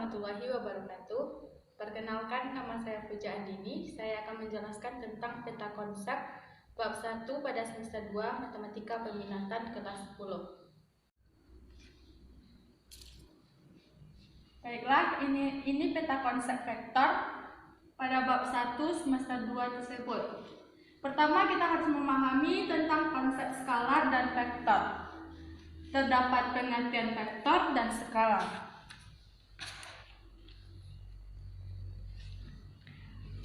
warahmatullahi wabarakatuh. Perkenalkan, nama saya Puja Andini. Saya akan menjelaskan tentang peta konsep bab 1 pada semester 2 Matematika Peminatan kelas 10. Baiklah, ini peta konsep vektor pada bab 1 semester 2 tersebut. Pertama, kita harus memahami tentang konsep skalar dan vektor. Terdapat pengertian vektor dan skalar.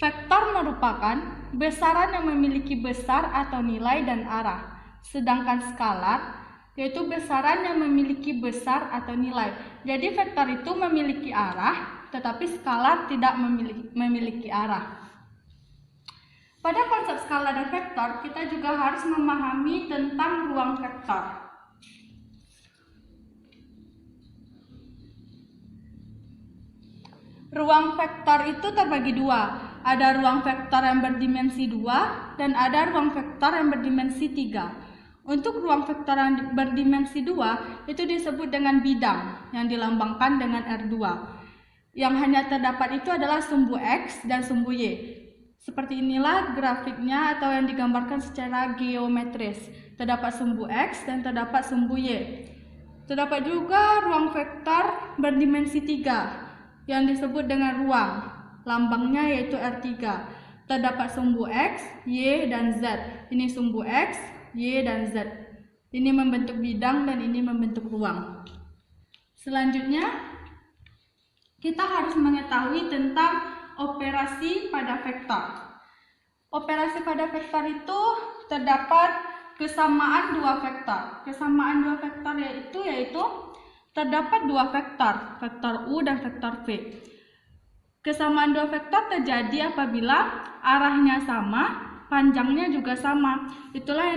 Vektor merupakan besaran yang memiliki besar atau nilai dan arah, sedangkan skalar yaitu besaran yang memiliki besar atau nilai. Jadi vektor itu memiliki arah, tetapi skalar tidak memiliki arah. Pada konsep skalar dan vektor, kita juga harus memahami tentang ruang vektor. Ruang vektor itu terbagi dua. Ada ruang vektor yang berdimensi 2 dan ada ruang vektor yang berdimensi 3. Untuk ruang vektor yang berdimensi 2 itu disebut dengan bidang yang dilambangkan dengan R2. Yang hanya terdapat itu adalah sumbu X dan sumbu Y. Seperti inilah grafiknya atau yang digambarkan secara geometris. Terdapat sumbu X dan terdapat sumbu Y. Terdapat juga ruang vektor berdimensi 3 yang disebut dengan ruang. Lambangnya yaitu R3. Terdapat sumbu X, Y, dan Z. Ini sumbu X, Y, dan Z. Ini membentuk bidang dan ini membentuk ruang. Selanjutnya, kita harus mengetahui tentang operasi pada vektor. Operasi pada vektor itu terdapat kesamaan dua vektor. Kesamaan dua vektor yaitu terdapat dua vektor, vektor U dan vektor V. Kesamaan dua vektor terjadi apabila arahnya sama, panjangnya juga sama. Itulah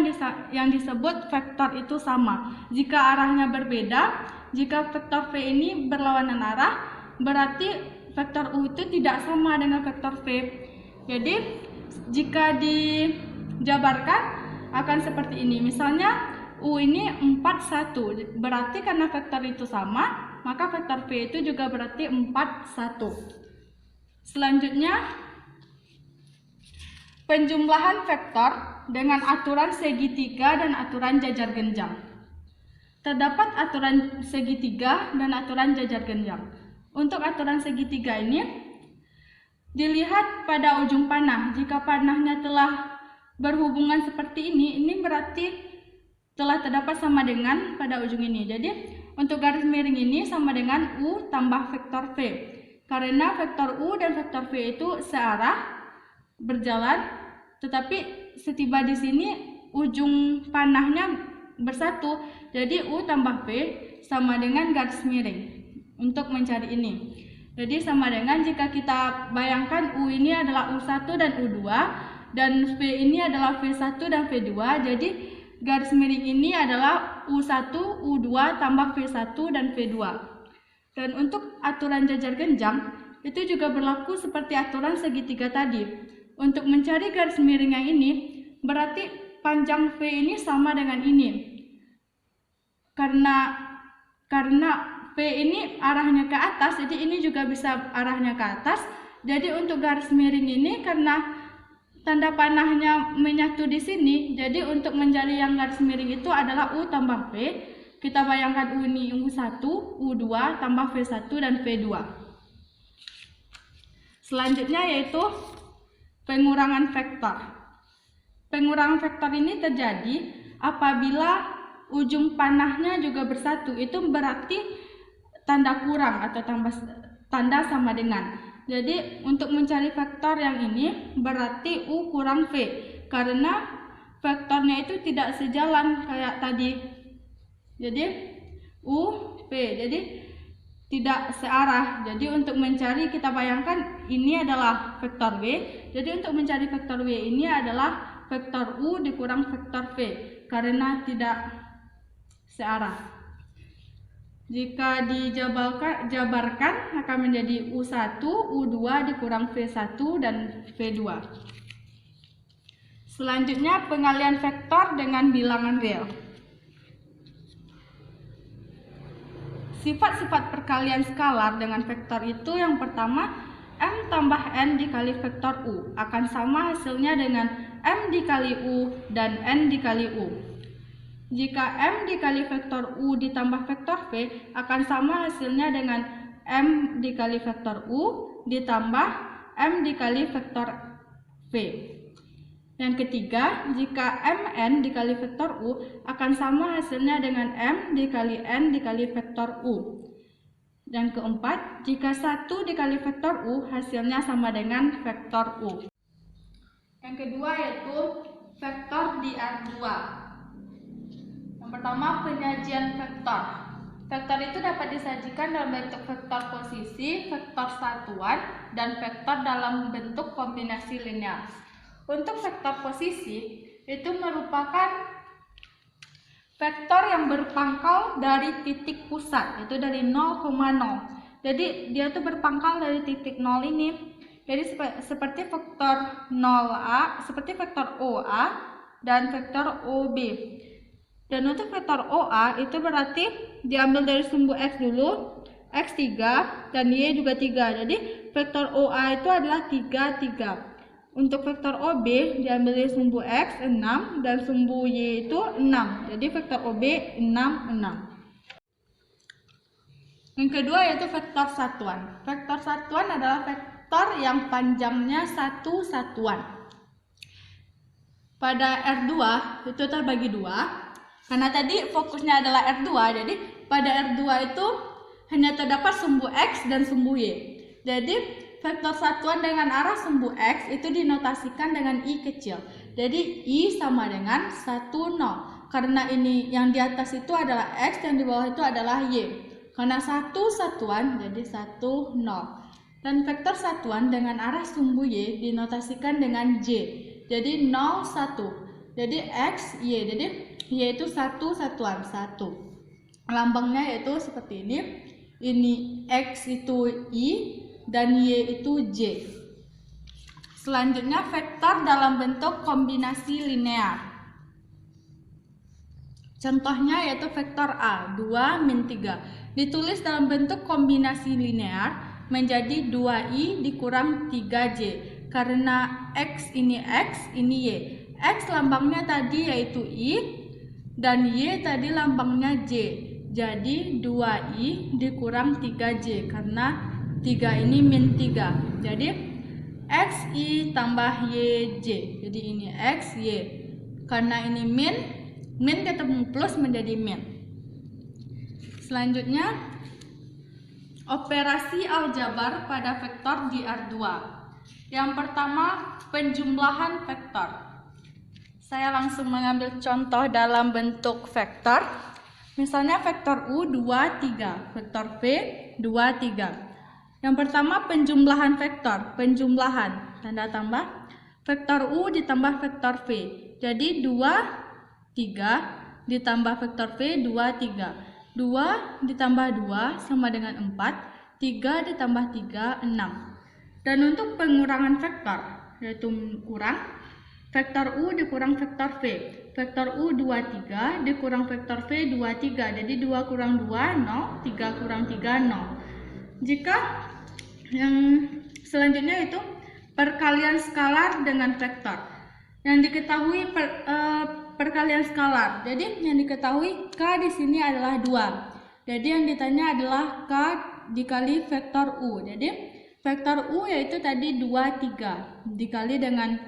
yang disebut vektor itu sama. Jika arahnya berbeda, jika vektor V ini berlawanan arah, berarti vektor U itu tidak sama dengan vektor V. Jadi, jika dijabarkan akan seperti ini. Misalnya, U ini 41. Berarti karena vektor itu sama, maka vektor V itu juga berarti 41. Selanjutnya, penjumlahan vektor dengan aturan segitiga dan aturan jajar genjang. Terdapat aturan segitiga dan aturan jajar genjang. Untuk aturan segitiga ini dilihat pada ujung panah. Jika panahnya telah berhubungan seperti ini berarti telah terdapat sama dengan pada ujung ini. Jadi untuk garis miring ini sama dengan U tambah vektor V. Karena vektor U dan vektor V itu searah berjalan, tetapi setiba di sini ujung panahnya bersatu. Jadi U tambah V sama dengan garis miring untuk mencari ini. Jadi sama dengan jika kita bayangkan U ini adalah U1 dan U2 dan V ini adalah V1 dan V2. Jadi garis miring ini adalah U1, U2 tambah V1 dan V2. Dan untuk aturan jajar genjang, itu juga berlaku seperti aturan segitiga tadi. Untuk mencari garis miring yang ini, berarti panjang V ini sama dengan ini. Karena V ini arahnya ke atas, jadi ini juga bisa arahnya ke atas. Jadi untuk garis miring ini, karena tanda panahnya menyatu di sini, jadi untuk mencari yang garis miring itu adalah U tambah V. Kita bayangkan U ini U1, U2 tambah V1 dan V2. Selanjutnya yaitu pengurangan vektor. Pengurangan vektor ini terjadi apabila ujung panahnya juga bersatu. Itu berarti tanda kurang atau tanda sama dengan. Jadi untuk mencari vektor yang ini berarti U kurang V. Karena vektornya itu tidak sejalan kayak tadi. Jadi U, V, jadi tidak searah. Jadi untuk mencari, kita bayangkan ini adalah vektor W. Jadi untuk mencari vektor W ini adalah vektor U dikurang vektor V karena tidak searah. Jika dijabarkan akan menjadi U1, U2 dikurang V1 dan V2. Selanjutnya pengalian vektor dengan bilangan real. sifat-sifat perkalian skalar dengan vektor itu yang pertama, M tambah N dikali vektor U akan sama hasilnya dengan M dikali U dan N dikali U. Jika M dikali vektor U ditambah vektor V akan sama hasilnya dengan M dikali vektor U ditambah M dikali vektor V. Yang ketiga, jika Mn dikali vektor U akan sama hasilnya dengan M dikali N dikali vektor U. Yang keempat, jika 1 dikali vektor U hasilnya sama dengan vektor U. Yang kedua yaitu vektor di R2. Yang pertama, penyajian vektor. Vektor itu dapat disajikan dalam bentuk vektor posisi, vektor satuan, dan vektor dalam bentuk kombinasi linear. Untuk vektor posisi itu merupakan vektor yang berpangkal dari titik pusat, itu dari 0,0. Jadi dia tuh berpangkal dari titik 0 ini. Jadi seperti vektor 0A, seperti vektor OA dan vektor OB. Dan untuk vektor OA itu berarti diambil dari sumbu X dulu, X 3 dan Y juga 3. Jadi vektor OA itu adalah 3, 3. Untuk vektor OB diambil dari sumbu X 6 dan sumbu Y itu 6. Jadi vektor OB 6, 6. Yang kedua yaitu vektor satuan. Vektor satuan adalah vektor yang panjangnya satu satuan. Pada R2 itu terbagi 2. Karena tadi fokusnya adalah R2, jadi pada R2 itu hanya terdapat sumbu X dan sumbu Y. Jadi vektor satuan dengan arah sumbu X itu dinotasikan dengan I kecil. Jadi I sama dengan 1, 0. Karena ini yang di atas itu adalah X, yang di bawah itu adalah Y. Karena 1 satuan jadi 1, 0. Dan vektor satuan dengan arah sumbu Y dinotasikan dengan J. Jadi 0, 1. Jadi X, Y. Jadi Y itu 1 satuan, 1. Lambangnya yaitu seperti ini. Ini X itu I dan Y itu J. Selanjutnya vektor dalam bentuk kombinasi linear. Contohnya yaitu vektor A, 2 min 3. Ditulis dalam bentuk kombinasi linear menjadi 2I dikurang 3J. Karena X, ini Y. X lambangnya tadi yaitu I dan Y tadi lambangnya J. Jadi 2I dikurang 3J karena 3 ini min 3. Jadi XI tambah YJ. Jadi ini X, Y. Karena ini min ketemu plus menjadi min. Selanjutnya, operasi aljabar pada vektor di R2. Yang pertama, penjumlahan vektor. Saya langsung mengambil contoh dalam bentuk vektor. Misalnya vektor U 2, 3, vektor V 2, 3. Yang pertama penjumlahan vektor, penjumlahan, tanda tambah, vektor U ditambah vektor V. Jadi 2, 3 ditambah vektor V 2, 3. 2 ditambah 2 sama dengan 4, 3 ditambah 3, 6. Dan untuk pengurangan vektor, yaitu kurang, vektor U dikurang vektor V. Vektor U 2, 3 dikurang vektor V 2, 3. Jadi 2 kurang 2, 0, 3 kurang 3, 0. Jika yang selanjutnya itu perkalian skalar dengan vektor. Yang diketahui perkalian skalar. Jadi yang diketahui K di sini adalah 2. Jadi yang ditanya adalah K dikali vektor U. Jadi vektor U yaitu tadi 2, 3 dikali dengan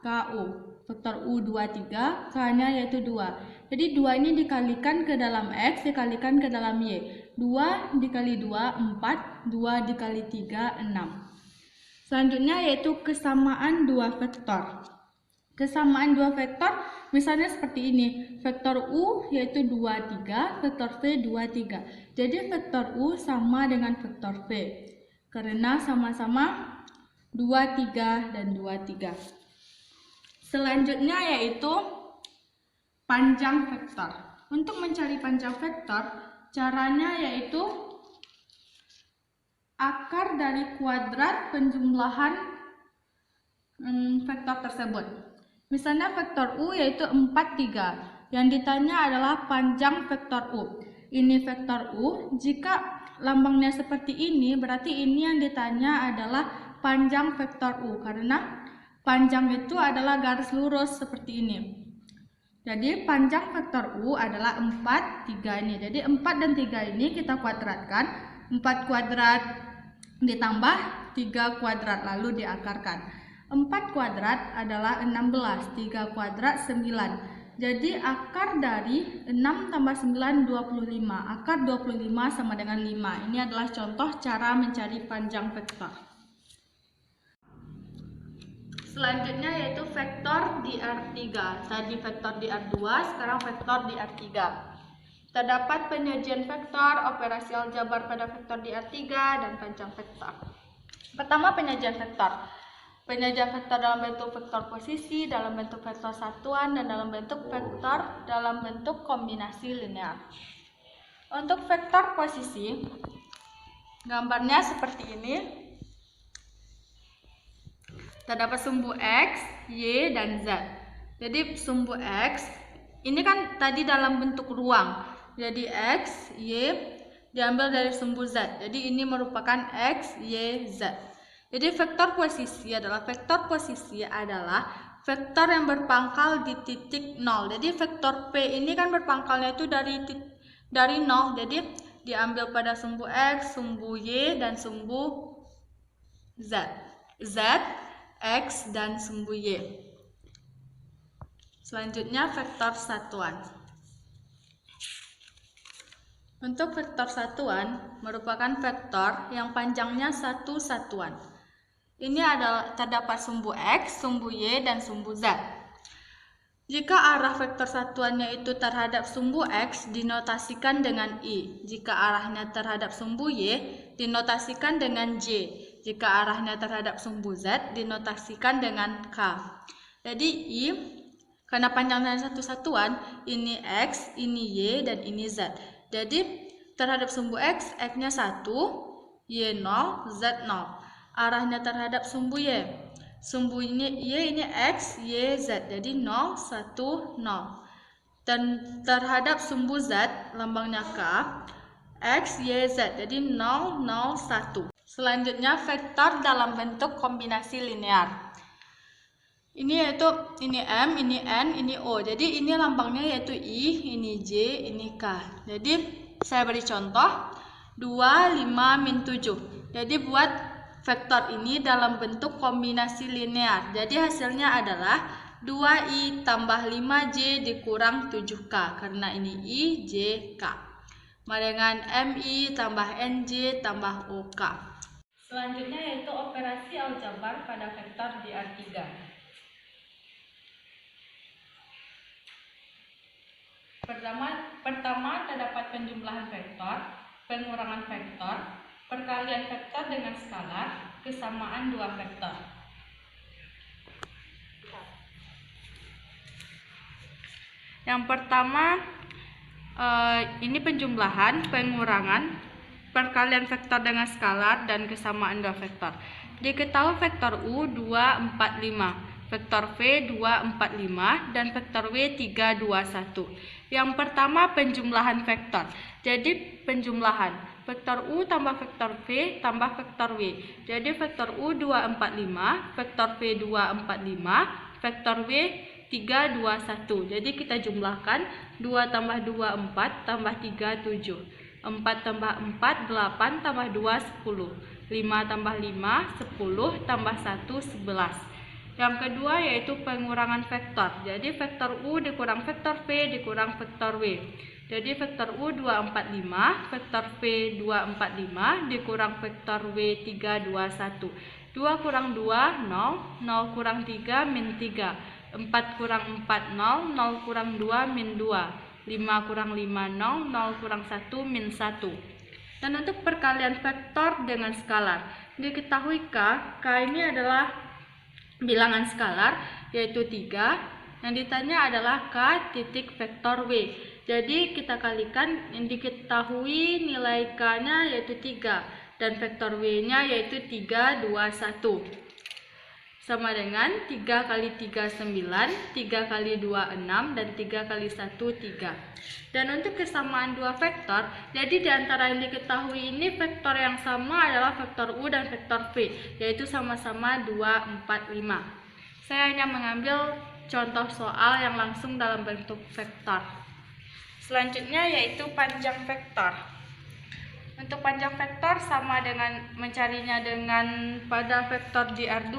KU. Vektor U 2, 3, K-nya yaitu 2. Jadi 2 ini dikalikan ke dalam X, dikalikan ke dalam Y. 2 dikali 2, 4, 2 dikali 3, 6. Selanjutnya yaitu kesamaan dua vektor. Kesamaan dua vektor misalnya seperti ini. Vektor U yaitu 2, 3, vektor V 2, 3. Jadi vektor U sama dengan vektor V. Karena sama-sama 2, 3, dan 2, 3. Selanjutnya yaitu panjang vektor. Untuk mencari panjang vektor, caranya yaitu akar dari kuadrat penjumlahan vektor tersebut. Misalnya vektor U yaitu 4, 3. Yang ditanya adalah panjang vektor U. ini vektor U. Jika lambangnya seperti ini, berarti ini yang ditanya adalah panjang vektor U, karena panjang itu adalah garis lurus seperti ini. Jadi panjang vektor U adalah 4, 3 ini. Jadi 4 dan 3 ini kita kuadratkan. 4 kuadrat ditambah 3 kuadrat lalu diakarkan. 4 kuadrat adalah 16, 3 kuadrat 9. Jadi akar dari 6 tambah 9 25. Akar 25 sama dengan 5. Ini adalah contoh cara mencari panjang vektor. Selanjutnya yaitu vektor di R3. Tadi vektor di R2, sekarang vektor di R3. Terdapat penyajian vektor, operasi aljabar pada vektor di R3, dan panjang vektor. Pertama, penyajian vektor. Penyajian vektor dalam bentuk vektor posisi, dalam bentuk vektor satuan, dan dalam bentuk vektor dalam bentuk kombinasi linear. Untuk vektor posisi, gambarnya seperti ini. Terdapat sumbu X, Y, dan Z. Jadi sumbu X, ini kan tadi dalam bentuk ruang. Jadi X, Y, diambil dari sumbu Z. Jadi ini merupakan X, Y, Z. Jadi vektor posisi adalah vektor yang berpangkal di titik 0. Jadi vektor P ini kan berpangkalnya itu dari 0. Jadi diambil pada sumbu X, sumbu Y, dan sumbu Z. Z, X, dan sumbu Y. Selanjutnya vektor satuan. Untuk vektor satuan merupakan vektor yang panjangnya satu satuan. Ini adalah terdapat sumbu X, sumbu Y, dan sumbu Z. Jika arah vektor satuannya itu terhadap sumbu X, dinotasikan dengan I. Jika arahnya terhadap sumbu Y, dinotasikan dengan J. Jika arahnya terhadap sumbu Z, dinotasikan dengan K. Jadi I, karena panjangnya satu satuan, ini X, ini Y, dan ini Z. Jadi terhadap sumbu X, X-nya 1, Y 0, Z 0. Arahnya terhadap sumbu Y. Sumbu ini Y ini X, Y, Z. Jadi 0, 1, 0. Dan terhadap sumbu Z, lambangnya K, X, Y, Z. Jadi 0, 0, 1. Selanjutnya vektor dalam bentuk kombinasi linear. Ini yaitu ini M, ini N, ini O. Jadi ini lambangnya yaitu I, ini J, ini K. Jadi saya beri contoh 2, 5, min 7. Jadi buat vektor ini dalam bentuk kombinasi linear. Jadi hasilnya adalah 2I tambah 5J dikurang 7K. Karena ini I, J, K. Sama dengan MI tambah NJ tambah OK. Selanjutnya yaitu operasi aljabar pada vektor di R3. Pertama terdapat penjumlahan vektor, pengurangan vektor, perkalian vektor dengan skalar, kesamaan dua vektor. Yang pertama ini penjumlahan, pengurangan, perkalian vektor dengan skalar, dan kesamaan dua vektor. Diketahui vektor U 2, 4, 5, vektor V 2, 4, 5, dan vektor W 3, 2, 1. Yang pertama penjumlahan vektor. Jadi penjumlahan vektor U tambah vektor V tambah vektor W. Jadi vektor U 2, 4, 5, vektor V 2, 4, 5, vektor W 3, 2, 1. Jadi kita jumlahkan 2 tambah 2, 4, tambah 3, 7. 4 tambah 4, 8, tambah 2, 10. 5 tambah 5, 10, tambah 1, 11. Yang kedua yaitu pengurangan vektor. Jadi vektor U dikurang vektor V dikurang vektor W. Jadi vektor U 2, 4, 5, vektor V 2, 4, 5 dikurang vektor W 3, 2, 1. 2 kurang 2, 0, 0 kurang 3, min 3. 4 kurang 4, 0, 0 kurang 2, min 2. 5 kurang 5, 0, 0 kurang 1, min 1. Dan untuk perkalian vektor dengan skalar, diketahui K ini adalah bilangan skalar yaitu 3. Yang ditanya adalah K titik vektor W. Jadi kita kalikan, yang diketahui nilai K-nya yaitu 3 dan vektor W-nya yaitu 3, 2, 1. sama dengan 3 kali 3 9, 3 kali 2 6, dan 3 kali 1 3. Dan untuk kesamaan dua vektor, jadi di antara yang diketahui ini vektor yang sama adalah vektor U dan vektor V, yaitu sama-sama 2, 4, 5. Saya hanya mengambil contoh soal yang langsung dalam bentuk vektor. Selanjutnya yaitu panjang vektor. Untuk panjang vektor sama dengan mencarinya dengan pada vektor JR2.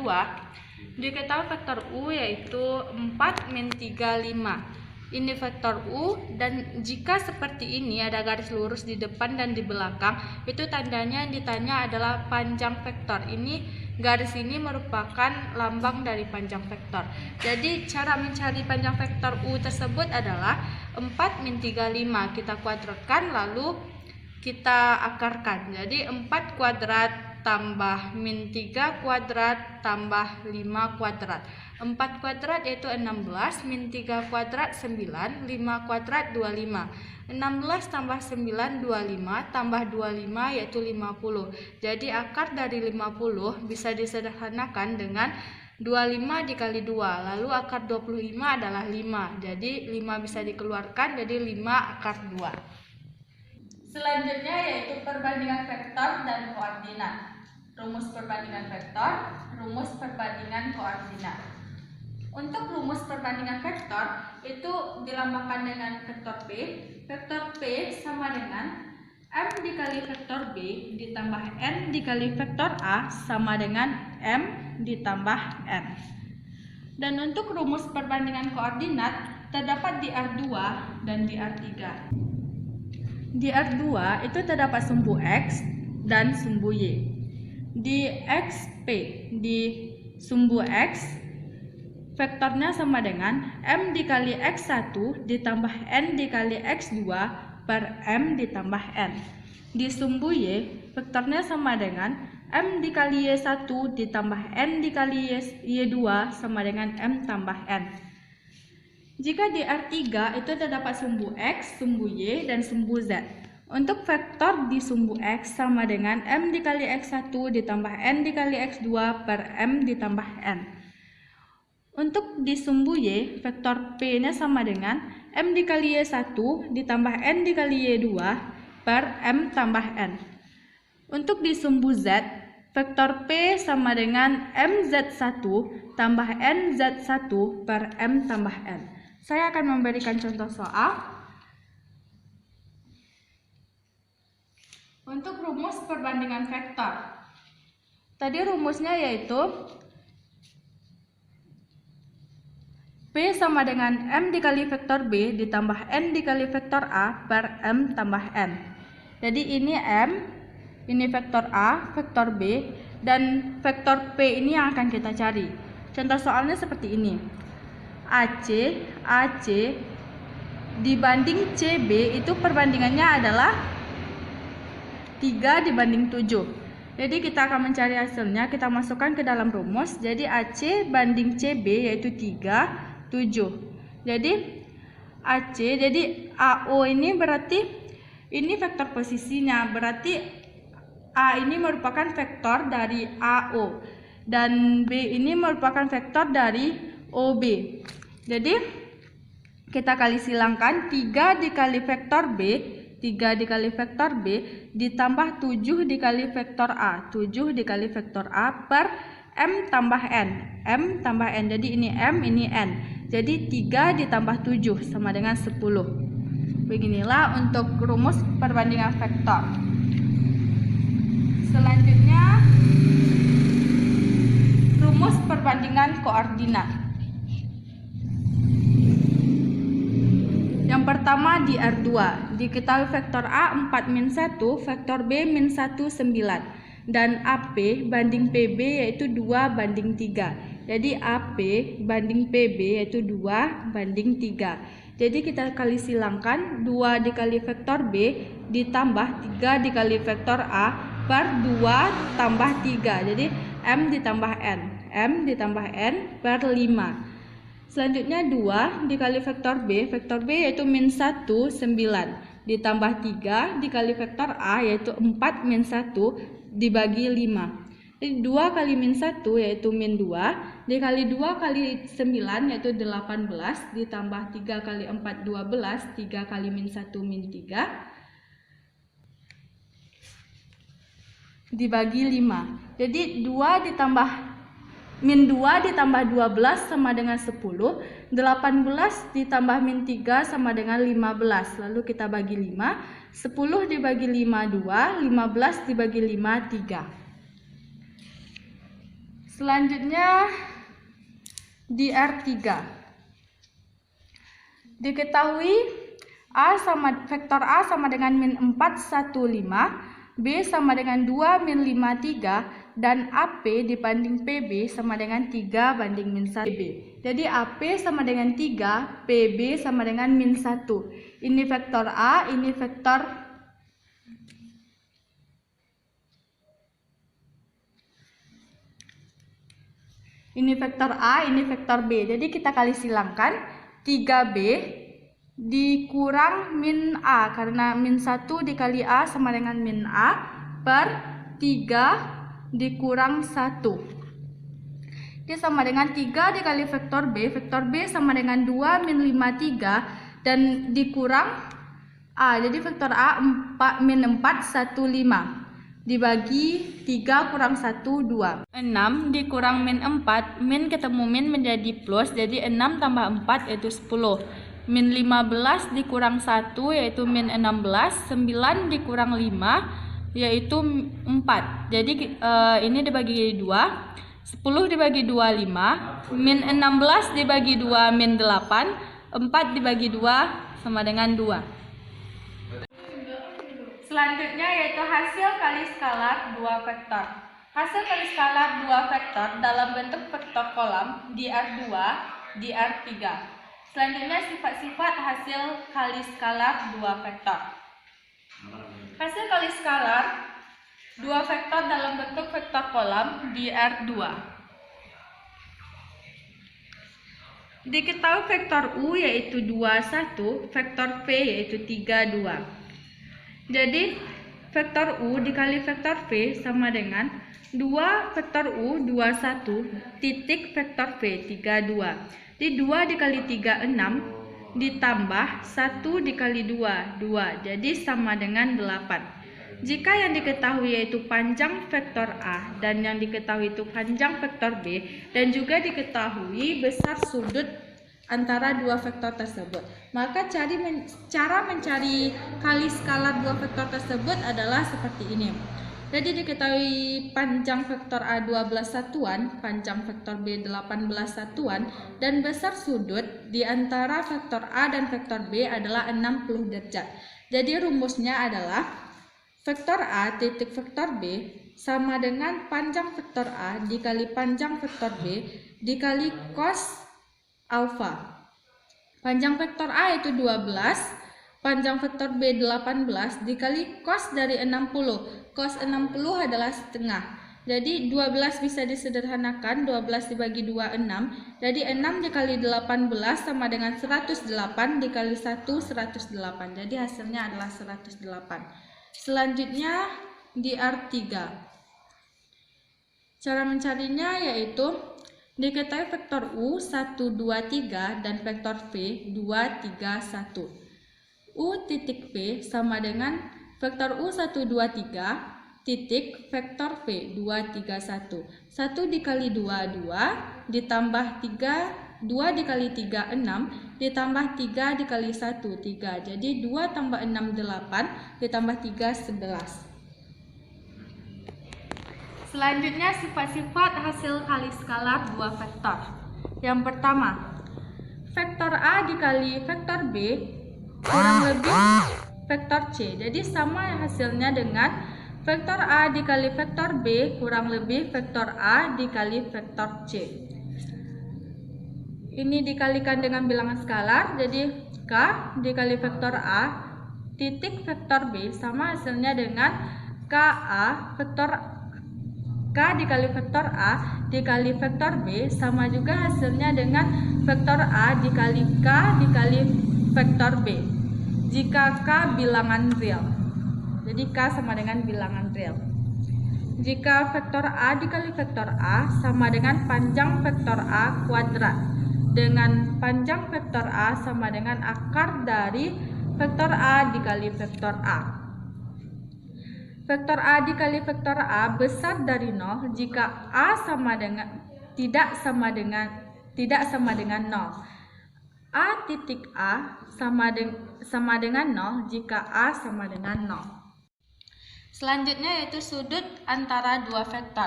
Diketahui vektor U yaitu 4 min 3 5. Ini vektor U, dan jika seperti ini ada garis lurus di depan dan di belakang, itu tandanya yang ditanya adalah panjang vektor. Ini garis ini merupakan lambang dari panjang vektor. Jadi cara mencari panjang vektor U tersebut adalah 4 min 3 5. Kita kuadratkan lalu kita akarkan. Jadi 4 kuadrat tambah min 3 kuadrat tambah 5 kuadrat. 4 kuadrat yaitu 16, min 3 kuadrat 9, 5 kuadrat 25. 16 tambah 9 25 tambah 25 yaitu 50. Jadi akar dari 50 bisa disederhanakan dengan 25 dikali 2. Lalu akar 25 adalah 5. Jadi 5 bisa dikeluarkan, jadi 5 akar 2. Selanjutnya yaitu perbandingan vektor dan koordinat. Rumus perbandingan vektor, rumus perbandingan koordinat. Untuk rumus perbandingan vektor itu dilambangkan dengan vektor P. Vektor P sama dengan M dikali vektor B ditambah N dikali vektor A sama dengan M ditambah N. Dan untuk rumus perbandingan koordinat terdapat di R2 dan di R3. Di R2 itu terdapat sumbu X dan sumbu Y. Di XP, di sumbu X, vektornya sama dengan M dikali X1 ditambah N dikali X2 per M ditambah N. Di sumbu Y, vektornya sama dengan M dikali Y1 ditambah N dikali Y2 sama dengan M tambah N. Jika di R3 itu terdapat sumbu X, sumbu Y, dan sumbu Z. Untuk vektor di sumbu X sama dengan M dikali X1 ditambah N dikali X2 per M ditambah N. Untuk di sumbu Y, vektor P-nya sama dengan M dikali Y1 ditambah N dikali Y2 per M tambah N. Untuk di sumbu Z, vektor P sama dengan MZ1 tambah NZ1 per M tambah N. Saya akan memberikan contoh soal. Untuk rumus perbandingan vektor. Tadi rumusnya yaitu P sama dengan M dikali vektor B ditambah N dikali vektor A per M tambah N. Jadi ini M, ini vektor A, vektor B, dan vektor P ini yang akan kita cari. Contoh soalnya seperti ini. AC dibanding CB itu perbandingannya adalah 3 dibanding 7. Jadi kita akan mencari hasilnya, kita masukkan ke dalam rumus. Jadi AC banding CB yaitu 3, 7. Jadi AC, jadi AO ini berarti ini vektor posisinya, berarti A ini merupakan vektor dari AO dan B ini merupakan vektor dari OB. Jadi kita kali silangkan 3 dikali vektor B, 3 dikali vektor B ditambah 7 dikali vektor A, 7 dikali vektor A per M tambah N, M tambah N. Jadi ini M, ini N. Jadi 3 ditambah 7 sama dengan 10. Beginilah untuk rumus perbandingan vektor. Selanjutnya rumus perbandingan koordinat. Yang pertama di R2, diketahui vektor A 4 min 1, vektor B min 1 9, dan AP banding PB yaitu 2 banding 3. Jadi AP banding PB yaitu 2 banding 3. Jadi kita kali silangkan 2 dikali vektor B ditambah 3 dikali vektor A per 2 tambah 3. Jadi M ditambah N, M ditambah N per 5. Selanjutnya 2 dikali vektor B yaitu min 1 9 ditambah 3 dikali vektor A yaitu 4 min 1 dibagi 5. Jadi 2 kali min 1 yaitu min 2 dikali 2 kali 9 yaitu 18, ditambah 3 kali 4 12, 3 kali min 1 min 3, dibagi 5. Jadi 2 ditambah min 2 ditambah 12 sama dengan 10, 18 ditambah min 3 sama dengan 15. Lalu kita bagi 5, 10 dibagi 5 2, 15 dibagi 5 3. Selanjutnya di R3. Diketahui vektor A sama dengan min 4 1 5, B sama dengan 2 min 5 3, dan AP dibanding PB sama dengan 3 banding min 1 PB. Jadi AP sama dengan 3, PB sama dengan min 1. Ini vektor A, ini vektor A, ini vektor B. Jadi kita kali silangkan 3B dikurang min A, karena min 1 dikali A sama dengan min A, per 3 dikurang 1. Ini sama dengan 3 dikali vektor B sama dengan 2 min 5 3, dan dikurang A. Jadi vektor A min 4 1 5, dibagi 3 kurang 1 2. 6 dikurang min 4, min ketemu min menjadi plus, jadi 6 tambah 4 yaitu 10. Min 15 dikurang 1 yaitu min 16, 9 dikurang 5 yaitu 4. Jadi ini dibagi 2, 10 dibagi 2 5, min 16 dibagi 2 min 8, 4 dibagi 2 sama dengan 2. Selanjutnya yaitu hasil kali skalar dua vektor. Hasil kali skalar dua vektor dalam bentuk vektor kolom di R2, di R3. Selanjutnya sifat-sifat hasil kali skalar dua vektor. Hasil kali skalar dua vektor dalam bentuk vektor kolom di R2. Diketahui vektor U yaitu 2 1, vektor V yaitu 3 2. Jadi vektor U dikali vektor V sama dengan 2 vektor U 2 1 titik vektor V 3 2. Jadi 2 dikali 3 6, ditambah 1 dikali 2 2, jadi sama dengan 8. Jika yang diketahui yaitu panjang vektor A dan yang diketahui itu panjang vektor B, dan juga diketahui besar sudut antara dua vektor tersebut, maka cara mencari kali skalar dua vektor tersebut adalah seperti ini. Jadi diketahui panjang vektor A 12 satuan, panjang vektor B 18 satuan, dan besar sudut di antara vektor A dan vektor B adalah 60 derajat. Jadi rumusnya adalah vektor A titik vektor B sama dengan panjang vektor A dikali panjang vektor B dikali cos alfa. Panjang vektor A itu 12, panjang vektor B 18 dikali cos dari 60. Cos 60 adalah setengah. Jadi 12 bisa disederhanakan, 12 dibagi 2 6. Jadi 6 dikali 18 sama dengan 108 dikali 1 108. Jadi hasilnya adalah 108. Selanjutnya di R3. Cara mencarinya yaitu diketahui vektor U 1 2 3 dan vektor V 2 3 1. U titik V sama dengan vektor U 1 2 3 titik vektor V 2 3 1. 1 dikali 2 2 ditambah 3, 2 dikali 3 6 ditambah 3 dikali 1 3. Jadi 2 tambah 6 8 ditambah 3 11. Selanjutnya sifat-sifat hasil kali skalar dua vektor. Yang pertama, vektor A dikali vektor B kurang lebih vektor C. Jadi sama hasilnya dengan vektor A dikali vektor B kurang lebih vektor A dikali vektor C. Ini dikalikan dengan bilangan skalar, jadi K dikali vektor A titik vektor B sama hasilnya dengan KA vektor K dikali vektor A dikali vektor B sama juga hasilnya dengan vektor A dikali K dikali vektor B jika K bilangan real. Jadi K sama dengan bilangan real. jika vektor A dikali vektor A sama dengan panjang vektor A kuadrat, dengan panjang vektor A sama dengan akar dari vektor A dikali vektor A. Vektor A dikali vektor A besar dari 0 jika A tidak sama dengan 0. A titik A sama dengan 0 jika A sama dengan 0. Selanjutnya yaitu sudut antara dua vektor.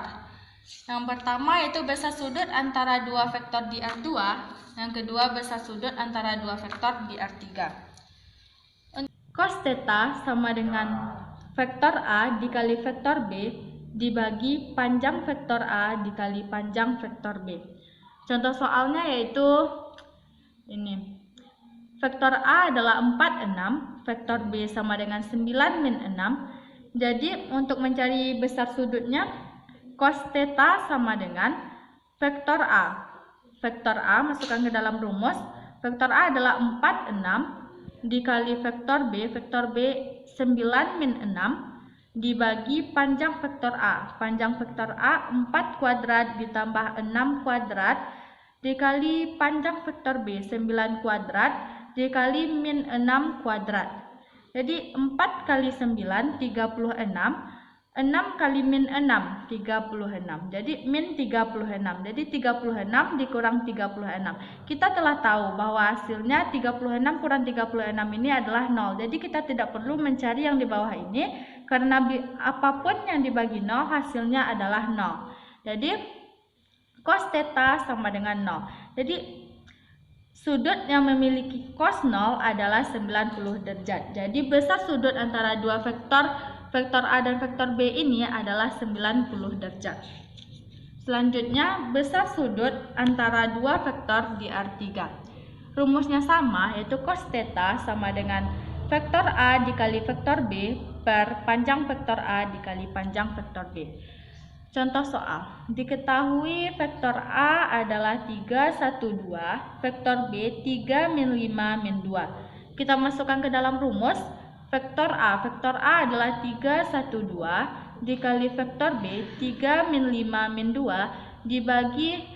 Yang pertama yaitu besar sudut antara dua vektor di R2, yang kedua besar sudut antara dua vektor di R3. Cos theta sama dengan vektor A dikali vektor B dibagi panjang vektor A dikali panjang vektor B. Contoh soalnya yaitu ini. Vektor A adalah 4, 6, vektor B sama dengan 9 min 6. Jadi untuk mencari besar sudutnya, cos theta sama dengan vektor A. Vektor A masukkan ke dalam rumus. Vektor A adalah 4, 6 dikali vektor B 9 min 6 dibagi panjang vektor A. Panjang vektor A 4 kuadrat ditambah 6 kuadrat dikali panjang vektor B 9 kuadrat dikali min 6 kuadrat. Jadi 4 kali 9 36, 6 kali min 6 36. Jadi min 36. Jadi 36 dikurang 36. Kita telah tahu bahwa hasilnya 36 kurang 36 ini adalah 0. Jadi kita tidak perlu mencari yang di bawah ini karena apapun yang dibagi 0 hasilnya adalah 0. Jadi cos theta sama dengan 0. Jadi sudut yang memiliki cos 0 adalah 90 derajat. Jadi besar sudut antara dua vektor A dan vektor B ini adalah 90 derajat. Selanjutnya besar sudut antara dua vektor di R3. Rumusnya sama, yaitu cos theta sama dengan vektor A dikali vektor B per panjang vektor A dikali panjang vektor B. Contoh soal, diketahui vektor A adalah 3, 1, 2, vektor B 3, min 5, min 2. Kita masukkan ke dalam rumus, vektor A adalah 3, 1, 2, dikali vektor B 3, min 5, min 2, dibagi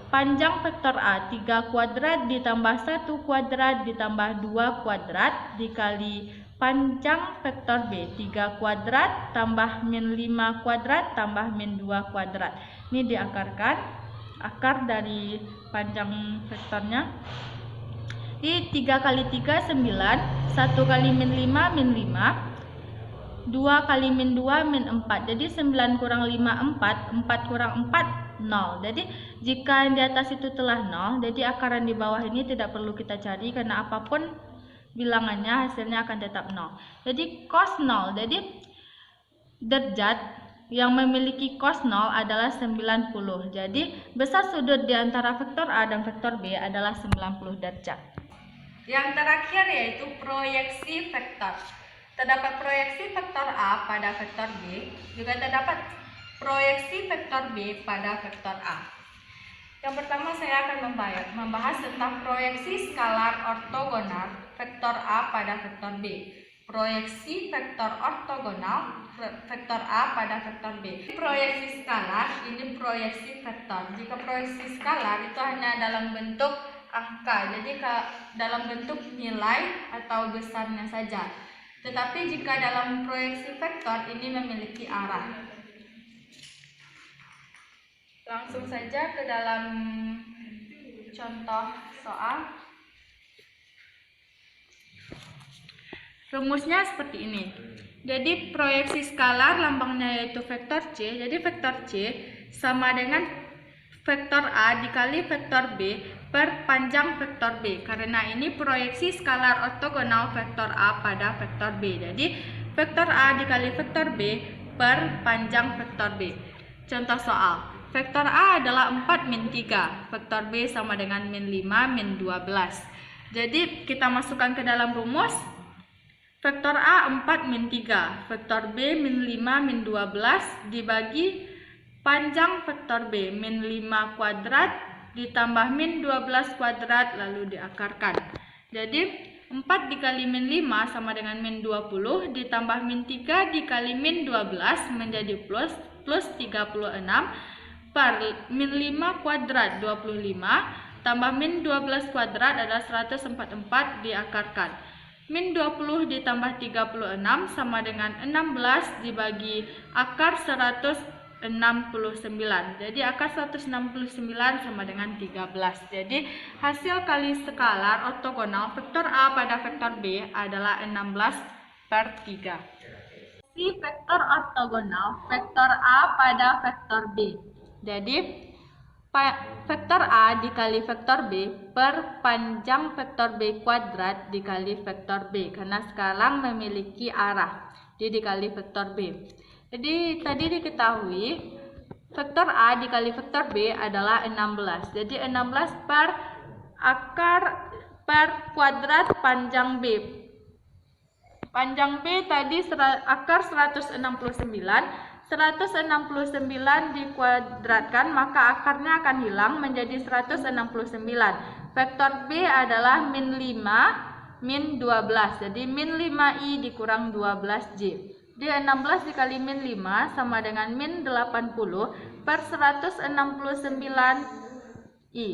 panjang vektor A 3 kuadrat ditambah 1 kuadrat ditambah 2 kuadrat dikali panjang vektor B 3 kuadrat tambah min 5 kuadrat tambah min 2 kuadrat. Ini diakarkan, akar dari panjang vektornya. Jadi 3 kali 3 9, 1 kali min 5 min 5, 2 kali min 2 min 4. Jadi 9 kurang 5 4, 4 kurang 4 0. Jadi jika yang di atas itu telah 0, jadi akaran di bawah ini tidak perlu kita cari karena apapun bilangannya hasilnya akan tetap 0. Jadi cos 0. Jadi derajat yang memiliki cos 0 adalah 90. Jadi besar sudut di antara vektor A dan vektor B adalah 90 derajat. Yang terakhir yaitu proyeksi vektor. Terdapat proyeksi vektor A pada vektor B, juga terdapat proyeksi vektor B pada vektor A. Yang pertama saya akan membahas tentang proyeksi skalar ortogonal vektor A pada vektor B. Proyeksi vektor ortogonal vektor A pada vektor B. Proyeksi skalar ini proyeksi vektor. Jika proyeksi skalar itu hanya dalam bentuk angka, jadi dalam bentuk nilai atau besarnya saja. Tetapi jika dalam proyeksi vektor ini memiliki arah. Langsung saja ke dalam contoh soal. Rumusnya seperti ini. Jadi proyeksi skalar lambangnya yaitu vektor C. Jadi vektor C sama dengan vektor A dikali vektor B per panjang vektor B. Karena ini proyeksi skalar ortogonal vektor A pada vektor B. Jadi vektor A dikali vektor B per panjang vektor B. Contoh soal. Vektor A adalah 4 min 3, vektor B sama dengan min 5 min 12. Jadi kita masukkan ke dalam rumus. Vektor A 4 min 3, vektor B min 5 min 12 dibagi panjang vektor B min 5 kuadrat ditambah min 12 kuadrat lalu diakarkan. Jadi 4 dikali min 5 sama dengan min 20, ditambah min 3 dikali min 12 menjadi plus 36, per min 5 kuadrat 25, tambah min 12 kuadrat adalah 144 diakarkan. Min 20 ditambah 36 sama dengan 16 dibagi akar 169. Jadi akar 169 sama dengan 13. Jadi hasil kali skalar ortogonal vektor A pada vektor B adalah 16/3. Si vektor ortogonal vektor A pada vektor B. Jadi vektor A dikali vektor B per panjang vektor B kuadrat dikali vektor B, karena sekarang memiliki arah, jadi dikali vektor B. Jadi tadi diketahui vektor A dikali vektor B adalah 16. Jadi 16 per akar per kuadrat panjang B. Panjang B tadi akar 169. 169 dikuadratkan maka akarnya akan hilang menjadi 169. Vektor B adalah min 5 min 12. Jadi min 5i dikurang 12j. Di 16 dikali min 5 sama dengan min 80 per 169i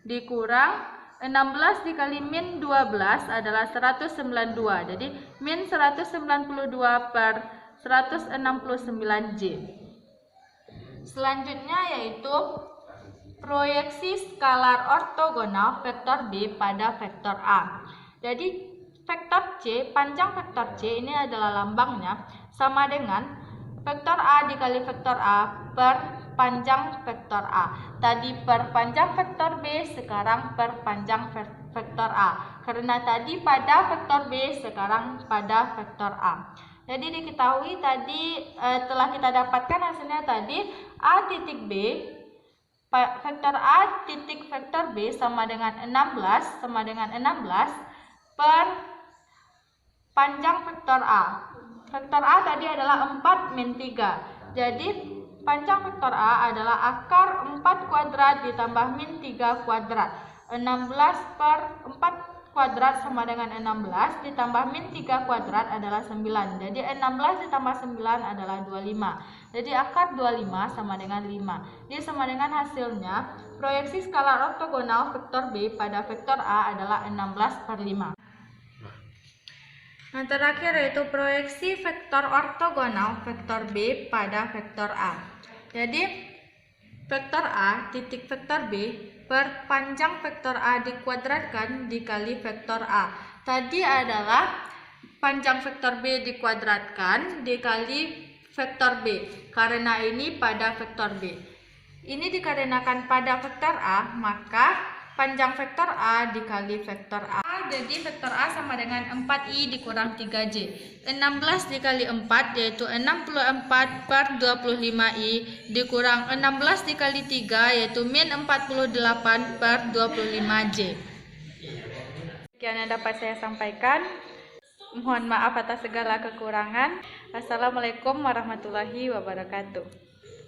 dikurang 16 dikali min 12 adalah 192. Jadi min 192 per 169j. Selanjutnya yaitu proyeksi skalar ortogonal vektor B pada vektor A. Jadi vektor C, panjang vektor C ini adalah lambangnya sama dengan vektor A dikali vektor A per panjang vektor A. Tadi per panjang vektor B, sekarang per panjang vektor A. Karena tadi pada vektor B, sekarang pada vektor A. Jadi diketahui tadi telah kita dapatkan hasilnya tadi A titik B, vektor A titik vektor B sama dengan 16 per panjang vektor A. Vektor A tadi adalah 4 min 3. Jadi panjang vektor A adalah akar 4 kuadrat ditambah min 3 kuadrat. 16 per 4 kuadrat sama dengan 16 ditambah min 3 kuadrat adalah 9. Jadi 16 ditambah 9 adalah 25. Jadi akar 25 sama dengan 5. Jadi sama dengan hasilnya proyeksi skalar ortogonal vektor B pada vektor A adalah 16/5. Yang terakhir yaitu proyeksi vektor ortogonal vektor B pada vektor A. Jadi vektor A titik vektor B per panjang vektor A dikuadratkan dikali vektor A. Tadi adalah panjang vektor B dikuadratkan dikali vektor B. Karena ini pada vektor B. Ini dikarenakan pada vektor A, maka panjang vektor A dikali vektor A. Jadi vektor A sama dengan 4i dikurang 3j. 16 dikali 4 yaitu 64 per 25i dikurang 16 dikali 3 yaitu min 48 per 25j. Sekian yang dapat saya sampaikan. Mohon maaf atas segala kekurangan. Wassalamualaikum warahmatullahi wabarakatuh.